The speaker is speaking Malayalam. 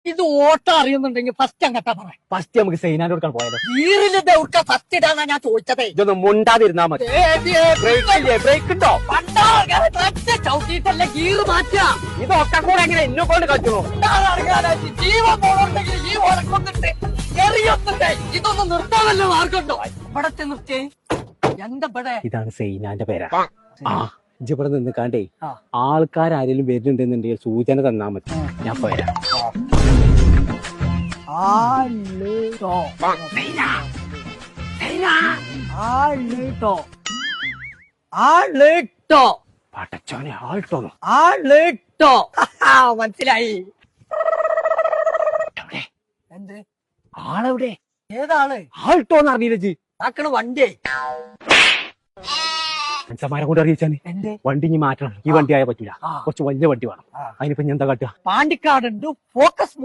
ഇത് ഓട്ടം അറിയുന്നുണ്ടെങ്കിൽ ഫസ്റ്റ് അങ്ങട്ടാ പറയാം. ഫസ്റ്റ് നമുക്ക് സൈനാന്റെ കൊടുക്കാൻ പോയാലോ? ഗീറില് ദൗർക്ക ഫസ്റ്റ് ഇടാന്നാ ഞാൻ ചോദിച്ചതേ. ഇതൊന്നും മുണ്ടാതിരുന്നാ മതി. ബ്രേക്ക് ഉണ്ടോ? ചവിട്ടിട്ടല്ല ഗീറ് മാറ്റാ. ഇതൊക്കെ കൂടെ എങ്ങനെ എന്നെ കൊണ്ട് കറ്റുന്നു? ജീവൻ പോകണമെങ്കിൽ ഈ ഓടക്കൊന്നിട്ട് എറിയൊന്നുണ്ടേ. ഇതൊന്നും നിർത്താനല്ലോ മാർഗുണ്ടോ? ഇവിടത്തെ നിർത്തിയേ എന്താ ഇവിടെ? ഇതാണ് സൈനാന്റെ പേരാ. ആ ഇവിടെ നിന്ന് കാണ്ടേ ആ. ആൾക്കാരെങ്കിലും വരുന്നുണ്ടെന്നുണ്ടെങ്കിൽ സൂചന തന്നാ മതി, ഞാൻ പോരാ. പടച്ചോനെ ആൾട്ടോന്നോ? മനസ്സിലായി. എന്ത് ആളെവിടെ? ഏതാള്? ആൾട്ടോന്ന് അറിയില്ല ജി. ആക്കണ വണ്ടിയെ മനുഷ്യന്മാരെ കൊണ്ട് അറിയിച്ചാന് എന്റെ വണ്ടി ഇനി മാറ്റണം. ഈ വണ്ടി ആയാൽ പറ്റൂല, ആ. കുറച്ച് വലിയ വണ്ടി വേണം. ആ. അതിനിപ്പോ ഞാൻ എന്താ കാട്ടുക? പാണ്ടിക്കാടുണ്ട് ഫോക്കസ്